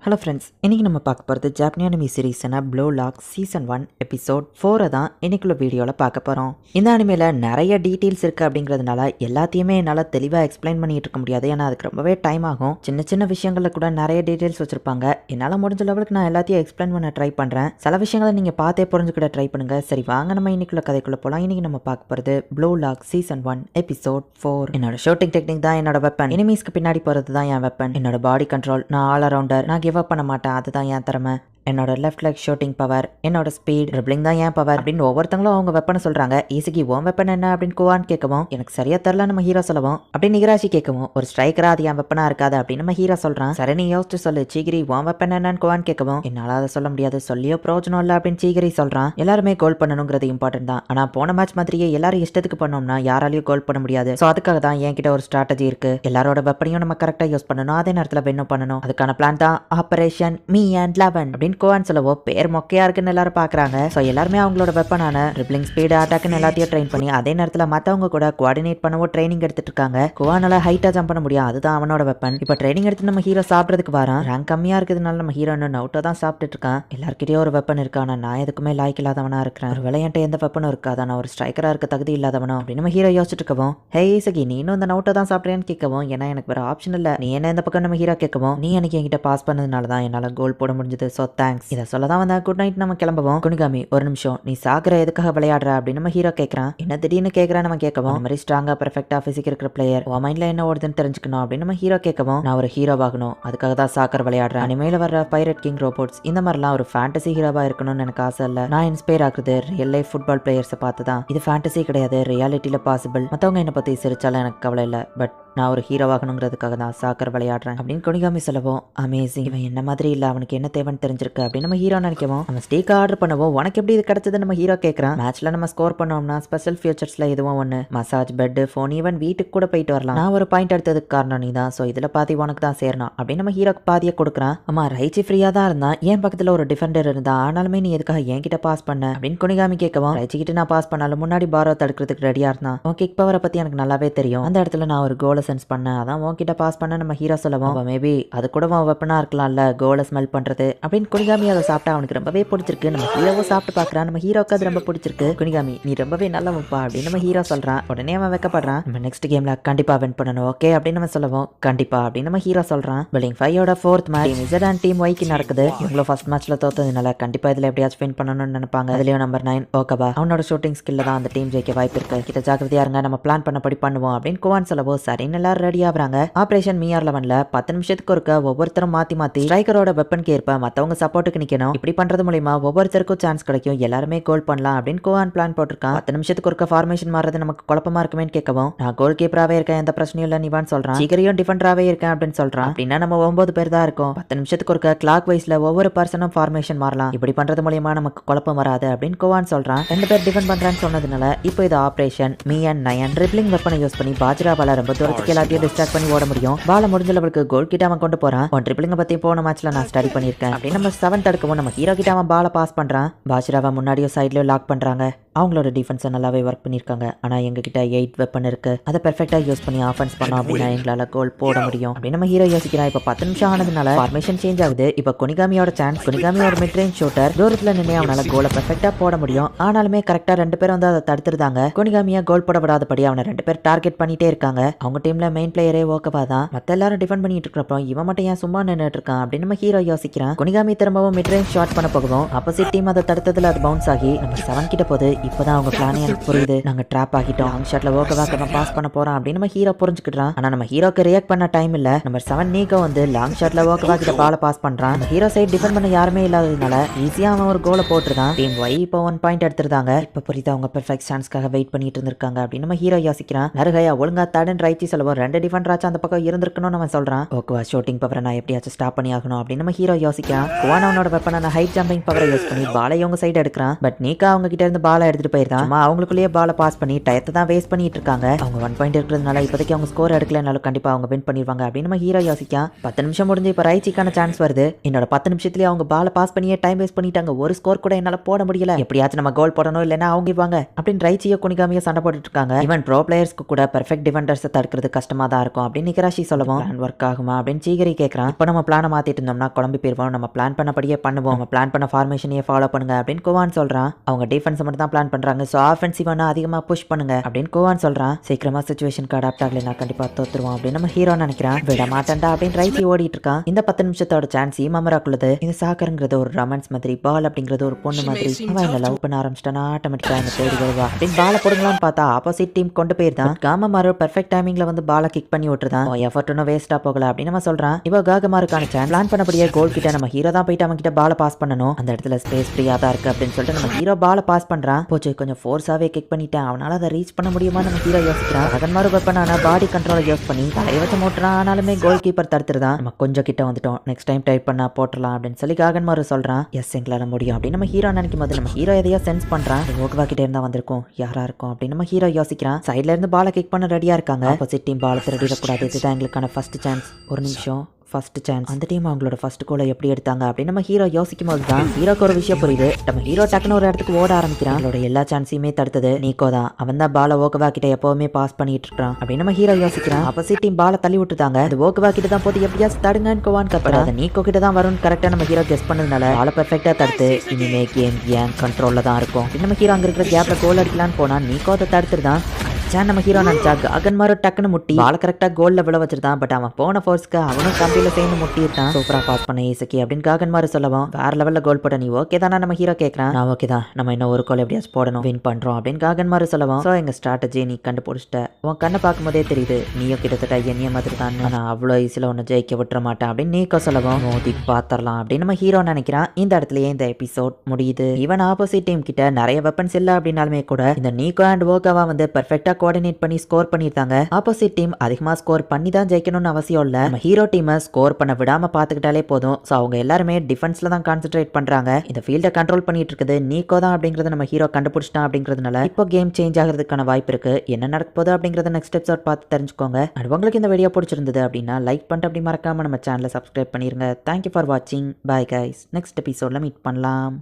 Hello friends, இன்றைக்கி நம்ம பார்க்க போகிறது ஜாப்பனி அனிமி சீரீஸான ப்ளூ லாக் சீசன் 1 எபிசோட் 4 தான் இன்றைக்குள்ள வீடியோவில் பார்க்க போகிறோம். இந்த அனிமையில் நிறைய டீட்டெயில்ஸ் இருக்குது அப்படிங்கிறதுனால எல்லாத்தையுமே என்னால் தெளிவாக எக்ஸ்பிளைன் பண்ணிட்டு இருக்க முடியாது. ஏன்னா அதுக்கு ரொம்பவே டைம் ஆகும். சின்ன சின்ன விஷயங்களில் கூட நிறைய டீட்டெயில்ஸ் வச்சுருப்பாங்க. என்னால் முடிஞ்ச லெவலுக்கு நான் எல்லாத்தையும் எக்ஸ்பிளைன் பண்ண ட்ரை பண்ணுறேன். சில விஷயங்களை நீங்கள் பார்த்தே புரிஞ்சுக்கிட்ட ட்ரை பண்ணுங்கள். சரி வாங்க நம்ம இன்னைக்குள்ள கதைக்குள்ளே போகலாம். இன்றைக்கி நம்ம பார்க்க போகிறது ப்ளூ லாக் சீசன் 1 எபிசோட் 4. என்னோட ஷூட்டிங் டெக்னிக் தான் என்னோட வெப்பன். எனிமீஸ்க்கு பின்னாடி போகிறது தான் என் வெப்பன். என்னோட பாடி கண்ட்ரோல், நான் ஆல் அரவுண்டர், நான் கிவ் அப் பண்ண மாட்டேன், அதுதான் என் திறமை. என்னோட லெஃப்ட் லெக் ஷூட்டிங் பவர், என்னோட ஸ்பீட், ட்ரிப்ளிங் தான் ஏன் பவர் அப்படின்னு ஒவ்வொருத்தங்களும் அவங்க வெப்பனை சொல்றாங்க. ஈஸிக்கு ஓன் வெப்பன் என்ன அப்படின்னு குவான் கேட்கவும், எனக்கு சரியா தெரியல நம்ம ஹீரோ சொல்லவும், அப்படின்னு நிகராசி கேட்கவும், ஒரு ஸ்ட்ரைக்கரா அது என் வெப்பனா இருக்காது அப்படின்னு நம்ம ஹீரோ சொல்றான். சரி நீ யோசிச்சு சொல்லு சீகிரி, ஓன் வெப்பன் என்னன்னு குவான் கேட்கவும், என்னால அதை சொல்ல முடியாது, சொல்லியோ பிரோஜனம் இல்லை அப்படின்னு சீகிரி சொல்றான். எல்லாருமே கோல் பண்ணணுங்கிறது இம்பார்ட்டன்ட் தான். ஆனா போன மேட்ச் மாதிரியே எல்லாரும் இஷ்டத்துக்கு பண்ணோம்னா யாராலையும் கோல் பண்ண முடியாது. ஸோ அதுக்காக தான் என்கிட்ட ஒரு ஸ்ட்ராட்டஜி இருக்கு. எல்லாரோட வெப்பனையும் நம்ம கரெக்டா யூஸ் பண்ணணும், அதே நேரத்தில் வின்னும் பண்ணணும். அதுக்கான பிளான் தான் ஆபரேஷன் மீ அண்ட் லெவன் அப்படின்னு குவான் சொல்லவோ பேர் மொக்கையா இருக்குன்னு எல்லாரும் பாக்குறாங்க. சோ எல்லாருமே அவங்களோட வெப்பனான ட்ரிப்ளிங், ஸ்பீட், அட்டாக்னு எல்லாத்தையும் ட்ரெயின் பண்ணி அதே நேரத்துல மத்தவங்க கூட கோஆர்டினேட் பண்ணவோ ட்ரைனிங் எடுத்துட்டு இருக்காங்க. குவானால ஹைட்டா ஜம்ப் பண்ண முடியும், அதுதான் அவனோட வெப்பன். இப்ப ட்ரைனிங் எடுத்து நம்ம ஹீரோ சாப்பிட்றதுக்கு வரான். ரேங்க் கம்மியா இருக்கிறதுனால நம்ம ஹீரோ நவுட்டா தான் சாப்பிட்டுட்டு இருக்கான். எல்லாருக்கிட்டயும் ஒரு வெப்பன் இருக்கு, ஆனா நான் எதுக்குமே லாய்க்கு இல்லாதவனா இருக்கிறேன். ஒரு விளையாட்டு எந்த வெப்பனும் இருக்காது, நான் ஒரு ஸ்ட்ரைக்கரா இருக்க தகுதி இல்லாதவனோ அப்படின்னு நம்ம ஹீரோ யோசிச்சுட்டு இருக்கவும், ஹே ஈசகி நீ இன்னும் இந்த நவுட்டை தான் சாப்பிட்றேன்னு கேட்கவும், ஏன்னா எனக்கு வேற ஆப்ஷன் இல்ல, நீ என்ன இந்த பக்கம் நம்ம ஹீரோ கேட்கவும், நீ எனக்கு என்கிட்ட பாஸ் பண்ணதுனால தான் என்னால கோல் போட முடிஞ்சது, சோ தேங்க்ஸ். இதை சொல்லதான் வந்தா குட் நைட் நம்ம கிளம்புவோம். குனிகாமி ஒரு நிமிஷம், நீ சாகுற எதுக்காக விளையாடுற அப்படின்னு நம்ம ஹீரோ கேட்கறான். என்ன திடீர்னு கேட்கறான் நம்ம கேட்கவும், இந்த மாதிரி ஸ்ட்ராங்கா பெர்ஃபெக்டா பிசிக் இருக்கிற பிளேயர் உன் மைண்ட்ல என்ன ஓடுதுன்னு தெரிஞ்சுக்கணும் அப்படின்னு நம்ம ஹீரோ கேட்கவும், நான் ஒரு ஹீரோவாகணும், அதுக்காக தான் சாக்கர் விளையாடுறேன். அனிமேல வர்ற பைரட் கிங் ரோபோட்ஸ் இந்த மாதிரிலாம் ஒரு ஃபேண்டசி ஹீரோவா இருக்கணும்னு எனக்கு ஆசை இல்ல. நான் இன்ஸ்பயர் ஆகுறது ரியல் லைஃப் ஃபுட்பால் பிளேயர்ஸை பார்த்து தான். இது ஃபேண்டசி கிடையாது, ரியாலிட்டியில பாசிபிள். மத்தவங்க என்ன பத்தி சிரிச்சாலும் எனக்கு கவலை இல்லை, பட் நான் ஒரு ஹீரோவாகணுங்கிறதுக்காக தான் சாக்கர் விளையாடுறேன் அப்படின்னு கொனிகாமி சொல்லவும், அமேசிங், இவன் என்ன மாதிரி இல்லை, அவனுக்கு என்ன தேவைன்னு தெரிஞ்சிருக்கு அப்படின்னு நம்ம ஹீரோ நினைக்கவும், நம்ம ஸ்டேக் ஆர்டர் பண்ணவும் உனக்கு எப்படி இது கிடைச்சது நம்ம ஹீரோ கேட்கறான். மேட்ச்ல நம்ம ஸ்கோர் பண்ணோம்னா ஸ்பெஷல் ஃபியூச்சர்ஸ்ல எதுவும் ஒன்று, மசாஜ், பெட், ஃபோன், ஈவன் வீட்டுக்கு கூட போயிட்டு வரலாம். நான் ஒரு பாயிண்ட் எடுத்ததுக்கு காரணம் நீ தான், ஸோ இதுல பாதி உனக்கு தான் சேரணும் அப்படின்னு நம்ம ஹீரோக்கு பாதியை கொடுக்குறான். அம்மா ரைச்சி ஃப்ரீயா தான் இருந்தான், என் பக்கத்துல ஒரு டிஃபெண்டர் இருந்தா, ஆனாலுமே நீ எதுக்காக என்கிட்ட பாஸ் பண்ண அப்படின்னு கொனிகாமி கேட்கவும், ரைச்சி கிட்ட நான் பாஸ் பண்ணாலும் முன்னாடி பாரோ தடுக்கிறதுக்கு ரெடியா இருந்தான். உன் கிக் பவரை பத்தி எனக்கு நல்லாவே தெரியும், அந்த இடத்துல நான் ஒரு கோலை சென்ஸ் பண்ணேன், அதான் உன்கிட்ட பாஸ் பண்ண நம்ம ஹீரோ சொல்லவும், மேபி அது கூட வெப்பனா இருக்கலாம்ல கோலை ஸ்மெல் பண்றது அப்படின்னு குனிகாமி அதை சாப்பிட்டா அவனுக்கு ரொம்பவே பிடிச்சிருக்கு. நம்ம ஹீரோவை சாப்பிட்டு பாக்குறான், நம்ம ஹீரோக்கு அது ரொம்ப பிடிச்சிருக்கு. குனிகாமி நீ ரொம்பவே நல்லவப்பா அப்படின்னு நம்ம ஹீரோ சொல்றான். உடனே அவன் வைக்கப்படுறான், நம்ம நெக்ஸ்ட் கேம்ல கண்டிப்பா வின் பண்ணணும் ஓகே அப்படின்னு நம்ம சொல்லவும், கண்டிப்பா அப்படின்னு நம்ம ஹீரோ சொல்றான். Building 5 4th match team Z and team Yக்கு நடக்குது. இவங்களோ ஃபர்ஸ்ட் மேட்ச்ல தோத்ததுனால கண்டிப்பா இதுல எப்படியாச்சும் வின் பண்ணணும்னு நினைப்பாங்க. அதுலயும் நம்பர் 9 ஓகபா, அவனோட ஷூட்டிங் ஸ்கில்ல தான் அந்த டீம் ஜெயிக்க வாய்ப்பு இருக்கு, கிட்ட ஜாக்கிரதையா இருங்க, நம்ம பிளான் பண்ணபடி பண்ணுவோம் அப்படின்னு குவான் சொல்லவோ, சரின்னு எல்லாரும் ரெடி ஆகுறாங்க. ஆபரேஷன் மீஆர் 11ல 10 நிமிஷத்துக்கு ஒருக்க ஒவ்வொருத்தரும் மாத்தி மாத்தி ஸ்ட்ரைக்கரோட வெப்பனுக்கு ஏற்ப மத்தவங்க சப்போர்ட்டுக்கு நிக்கணும். இப்படி பண்றது மூலமா ஒவ்வொருத்தருக்கும் சான்ஸ் கிடைக்கும், எல்லாருமே கோல் பண்ணலாம் அப்படின்னு குவான் பிளான் போட்டிருக்கான். 10 நிமிஷத்துக்கு ஒருக்க ஃபார்மேஷன் மாறது நமக்கு குழப்பமா இருக்குமேன்னு கேட்கவும், நான் கோல் கீப்பராவே இருக்கேன், எந்த பிரச்சனையும் இல்ல நிவான் சொல்றான். சீக்கிரம் டிஃபெண்டராவே இருக்கேன் அப்படின்னு சொல்றான். அப்படின்னா நம்ம 9 பேர் தான் இருக்கும். 10 நிமிஷத்துக்கு ஒருக்க கிளாக் வைஸ்ல ஒவ்வொரு பர்சனும் ஃபார்மேஷன் மாறலாம். இப்படி பண்றது மூலமா நமக்கு குழப்பம் வராது அப்படின்னு குவான் சொல்றான். 2 பேர் டிஃபெண்ட் பண்றான்னு சொன்னதுனால இப்போ இது ஆபரேஷன் மீ அண்ட் 9 ட்ரிப்ளிங் வெப்பனை யூஸ் பண்ணி பாஜ்ராவால ரொம்ப தூரத்துக்கு எல்லாத்தையும் டிஸ்ட்ராக்ட் பண்ணி ஓட முடியும். பால முடிஞ்ச லெவலுக்கு கோல் கிட்ட அவன் கொண்டு போறான். ஒன் ட்ரிப்ளிங்க பத்தி போன மேட்ச்ல நான் ஸ்டடி பண்ணிருக்கேன் அப்படின்னு நம்ம 7 தடுக்கவும் நம்ம ஹீரோ கிட்ட அவன் பால பாஸ் பண்றான். பாஜ்ராவை முன்னாடியும் சைட்லயும் லாக் பண்றாங்க. அவங்களோட டிஃபென்ஸை நல்லாவே ஒர்க் பண்ணியிருக்காங்க. ஆனால் எங்ககிட்ட 8 வெப்பன் இருக்கு, அதை பெர்ஃபெக்டாக யூஸ் பண்ணி ஆஃபென்ஸ் பண்ணோம் அப்படின்னா எங்களால் கோல் போட முடியும் அப்படின்னு நம்ம ஹீரோ யோசிக்கிறான். இப்போ 10 நிமிஷம் ஆனதுனால ஃபார்மேஷன் சேஞ்ச் ஆகுது. இப்போ குனிகாமியோட சான்ஸ். குனிகாமியோட மிட் ரேஞ்ச் ஷூட்டர் தூரத்தில் நின்று அவனால கோலை பெர்ஃபெக்டாக போட முடியும். ஆனாலுமே கரெக்டாக 2 பேரும் வந்து அதை தடுத்துருந்தாங்க. குனிகாமியா கோல் போட விடாதபடி அவனை 2 பேர் டார்கெட் பண்ணிட்டே இருக்காங்க. அவங்க டீம்ல மெயின் பிளேயரே ஓகவா தான், மற்ற எல்லாரும் டிஃபெண்ட் பண்ணிட்டு இருக்கிறப்போ இவன் மட்டும் ஏன் சும்மா நின்றுட்டு இருக்கான் அப்படின்னு நம்ம ஹீரோ யோசிக்கிறான். குனிகாமி திரும்பவும் மிட் ரேஞ்ச் ஷாட் பண்ண போகும். ஆப்போசிட் டீம் அதை தடுத்ததுல அது பவுன்ஸ் ஆகி நம்ம 7 கிட்ட போது. இப்போதான் அவங்க பிளான் எனக்கு புரியுது, நாங்க ட்ராப் ஆகிட்டோம், லாங் ஷாட்ல ஓகவாக்க பாஸ் பண்ண போறோம் அப்படின்னு நம்ம ஹீரோ புரிஞ்சுக்கிட்டான். ஆனா நம்ம ஹீரோக்கு ரியாக்ட் பண்ண டைம் இல்ல. நம்பர் 7 நீகோ வந்து லாங் ஷாட்ல ஓகவாக்கிட்ட பால பாஸ் பண்றான். நம்ம ஹீரோ சைடு டிஃபெண்ட் பண்ண யாருமே இல்லாததுனால ஈஸியா அவன் ஒரு கோலை போட்டுருக்கான். டீம் Y இப்போ 1 பாயிண்ட் எடுத்துருந்தாங்க. இப்ப புரியுது அவங்க பெர்ஃபெக்ட் சான்ஸ்க்காக வெயிட் பண்ணிட்டு இருந்திருக்காங்க அப்படின்னு நம்ம ஹீரோ யோசிக்கிறான். நருகையா ஒழுங்கா தடன் ரைச்சி சொல்லுவோம், 2 டிஃபெண்டராச்சும் அந்த பக்கம் இருந்திருக்கணும் நம்ம சொல்றான். ஓகேவா ஷூட்டிங் பவரை நான் எப்படியாச்சும் ஸ்டாப் பண்ணி ஆகணும் அப்படின்னு நம்ம ஹீரோ யோசிக்கிறான். குவான் அவனோட வெப்பனான ஹைட் ஜம்பிங் பவரை யூஸ் பண்ணி பாலை அவங்க சைடு எடுக்கிறான். பட் நீக்கா அவங்க கிட்ட இருந்து பாலை எடுத்துட்டு போயிருந்தான். அவங்களுக்குள்ளேயே பாலை பாஸ் பண்ணி டயத்தை தான் வேஸ்ட் பண்ணிட்டு இருக்காங்க. அவங்க 1 பாயிண்ட் இருக்கிறதுனால இப்போதைக்கு அவங்க ஸ்கோர் எடுக்கலனாலும் கண்டிப்பா அவங்க வின் பண்ணிடுவாங்க அப்படின்னு நம்ம ஹீரோ யோசிக்கான். 10 நிமிஷம் முடிஞ்சு இப்போ ரைச்சிக்கான சான்ஸ் வருது. என்னோட 10 நிமிஷத்துலயே அவங்க பாலை பாஸ் பண்ணியே டைம் வேஸ்ட் பண்ணிட்டாங்க. ஒரு ஸ்கோர் கூட என்னால போட முடியல, எப்படியாச்சும் நம்ம கோல் போடணும் இல்லைன்னா அவங்க அப்படின்னு ரைச்சியோ குனிகாமியோ சண்டை போட்டுட்டு இருக்காங்க. ஈவன் ப்ரோ பிளேயர்ஸ்க்கு கூட பெர்ஃபெக்ட் டிஃபெண்டர்ஸ் தடுக்கிறது கஷ்டமா தான் இருக்கும் அப்படின்னு நிகராஷி சொல்லவும் பிளான் ஒர்க் ஆகுமா அப்படின்னு சீக்கிரி கேட்கறான். இப்போ நம்ம பிளானை மாத்திட்டு இருந்தோம்னா குழம்பி போயிருவோம். நம்ம பிளான் பண்ணபடியே பண்ணுவோம். நம்ம பிளான் பண்ண ஃபார்மேஷனையே ஃபாலோ பண்ணுங்க அப்படின்னு குவான் சொல்றான். அவங்க டிஃபென்ஸ் மட்டும் தான் பிளான் பண்றாங்க. ஸோ ஆஃபென்சிவான அதிகமா புஷ் பண்ணுங்க அப்படின்னு குவான் சொல்றான். சீக்கிரமா சிச்சுவேஷனுக்கு அடாப்ட் ஆகலைன்னா கண்டிப்பா தோத்துருவோம் அப்படின்னு நம்ம ஹீரோ நினைக்கிறான். விட மாட்டேன்டா அப்படின்னு ரைசி ஓடிட்டு இருக்கான். இந்த 10 நிமிஷத்தோட சான்ஸ் மமராக்குள்ளது. இந்த சாக்கருங்கிறது ஒரு ரொமான்ஸ் மாதிரி, பால் அப்படிங்கிறது ஒரு பொண்ணு மாதிரி. அவன் என்ன லவ் பண்ண ஆரம்பிச்சிட்டானா ஆட்டோமேட்டிக்கா என்ன தேடி வருவா அப்படின்னு பாலை போடுங்களான்னு பார்த்தா ஆப்போசிட் டீம் கொண்டு போயிருந்தான். காமமாரு பெர்ஃபெக்ட் டைமிங்ல வந்து பாலை கிக் பண்ணி விட்டுருதான். எஃபர்ட் ஒன்னும் வேஸ்டா போகல அப்படின்னு நம்ம சொல்றான். இப்போ காகமாருக்கான சான்ஸ் பிளான் பண்ணபடியே கோல் கிட்ட நம்ம ஹீரோ தான் போயிட்டு அவன் கிட்ட பாலை பாஸ் பண்ணணும். அந்த இடத்துல ஸ்பேஸ் ஃப்ரீயா தான் இருக்கு அப்படின்னு சொல்லிட்டு நம்ம ஹீரோ பாலை பாஸ் பண்றான். போச்சு கொஞ்சம் ஃபோர்ஸாவே கிக் பண்ணிட்டேன். அவனால அதை ரீச் பண்ண முடியுமா நம்ம ஹீரோ யோசிக்கிறான். காகமாரு வெப்பனான பாடி கண்ட்ரோலை யூஸ் பண்ணி தலையை வச்சு மோட்டுறான். ஆனாலுமே கோல் கீப்பர் தடுத்துருதான். நம்ம கொஞ்சம் கிட்ட வந்துட்டோம், நெக்ஸ்ட் டைம் ட்ரை பண்ணா போட்டுடலாம் அப்படின்னு சொல்லி காகன்மாரு சொல்றான். எஸ் எங்களால முடியும் அப்படின்னு நம்ம ஹீரோ நினைக்கும் போது நம்ம ஹீரோ எதையோ சென்ஸ் பண்றான். ஓகவா கிட்ட இருந்தா வந்திருக்கும், யாரா இருக்கும் அப்படின்னு நம்ம ஹீரோ யோசிக்கிறான். சைட்ல இருந்து பாலை கிக் பண்ண ரெடியா இருக்காங்க. ஆப்போசிட் டீம் பாலை திருடிடக்கூடாது, இதுதான் எங்களுக்கான ஃபர்ஸ்ட் சான்ஸ். ஒரு நிமிஷம், ஃபர்ஸ்ட் சான்ஸ். அந்த டீம் அவங்களோட ஃபர்ஸ்ட் கோலை எப்படி எடுத்தாங்க அப்படின்னு நம்ம ஹீரோ யோசிக்கும் போது தான் ஹீரோக்கு ஒரு விஷயம் புரியுது. நம்ம ஹீரோ டக்குன்னு ஒரு இடத்துக்கு ஓட ஆரம்பிக்கிறான். அவங்களோட எல்லா சான்ஸையுமே தடுத்தது நீக்கோ தான். அவன் தான் பாலை ஓகவா கிட்ட எப்பவுமே பாஸ் பண்ணிட்டு இருக்கான் அப்படின்னு நம்ம ஹீரோ யோசிக்கிறான். ஆப்போசிட் டீம் பாலை தள்ளி விட்டுட்டாங்க. அது ஓகவா கிட்ட தான் போது எப்படியாச்சும் தடுங்கன்னு கோவான் கப்படா. அது நீக்கோ கிட்ட தான் வரும்னு கரெக்டா நம்ம ஹீரோ கெஸ் பண்ணதுனால பாலை பெர்ஃபெக்டா தடுத்து இனிமே கேம் ஏன் கண்ட்ரோல்ல தான் இருக்கும். நம்ம ஹீரோ அங்க இருக்கிற கேப்ல கோல் அடிக்கலான்னு போனா நீக்கோ அதை தடுத்துருதான். நம்ம ஹீரோ நினைச்சா காகன்மாரு டக்குன்னு முட்டி பால கரெக்டா கோல்ல விழ வச்சிருந்தான். பட் அவன் போன ஃபோர்ஸ்க்கு அவனும் கம்பியில சேர்ந்து முட்டிட்டான். சூப்பரா பாஸ் பண்ண ஈசக்கி அப்படின்னு காகன்மாரு சொல்லவும் வேற லெவல்ல கோல் போட நீ ஓகே தானே நம்ம ஹீரோ கேட்கறான். நான் ஓகே தான், நம்ம இன்னும் ஒரு கோல் எப்படியாச்சும் போடணும், வின் பண்றோம் அப்படின்னு காகன்மாரு சொல்லவும் ஸோ எங்க ஸ்ட்ராட்டஜி நீ கண்டுபிடிச்சிட்ட. உன் கண்ணை பார்க்கும் போதே தெரியுது நீயும் கிட்டத்தட்ட என்னைய மாதிரி தான். நான் அவ்வளோ ஈஸியில் ஒன்று ஜெயிக்க விட்டுற மாட்டேன் அப்படின்னு நீக்கோ சொல்லவும் மோதி பாத்திரலாம் அப்படின்னு நம்ம ஹீரோ நினைக்கிறான். இந்த இடத்துலயே இந்த எபிசோட் முடியுது. ஈவன் ஆப்போசிட் டீம் கிட்ட நிறைய வெப்பன்ஸ் இல்லை அப்படின்னாலுமே கூட இந்த நீக்கோ அண்ட் ஓகாவா வந்து பெர்ஃபெக்டா கோஆர்டினேட் பண்ணி ஸ்கோர் பண்ணிருந்தாங்க. ஆப்போசிட் டீம் அதிகமா ஸ்கோர் பண்ணி தான் ஜெயிக்கணும்னு அவசியம் இல்ல. நம்ம ஹீரோ டீமை ஸ்கோர் பண்ண விடாம பாத்துக்கிட்டாலே போதும். சோ அவங்க எல்லாருமே டிஃபென்ஸ்ல தான் கான்சென்ட்ரேட் பண்றாங்க. இந்த ஃபீல்டை கண்ட்ரோல் பண்ணிட்டு இருக்குது நீக்கோ தான் அப்படிங்கறத நம்ம ஹீரோ கண்டுபிடிச்சிட்டான். அப்படிங்கிறதுனால இப்போ கேம் சேஞ்ச் ஆகிறதுக்கான வாய்ப்பு இருக்கு. என்ன நடக்க போகுது அப்படிங்கறத நெக்ஸ்ட் எபிசோட் பார்த்து தெரிஞ்சுக்கோங்க. அண்ட் உங்களுக்கு இந்த வீடியோ பிடிச்சிருந்தது அப்படின்னா லைக் பண்ணிட்டு அப்படி மறக்காம நம்ம சேனலை சப்ஸ்கிரைப் பண்ணிருங்க. தேங்க்யூ ஃபார் வாட்சிங். Bye guys. நெக்ஸ்ட் எபிசோட்ல மீட் பண்ணலாம்.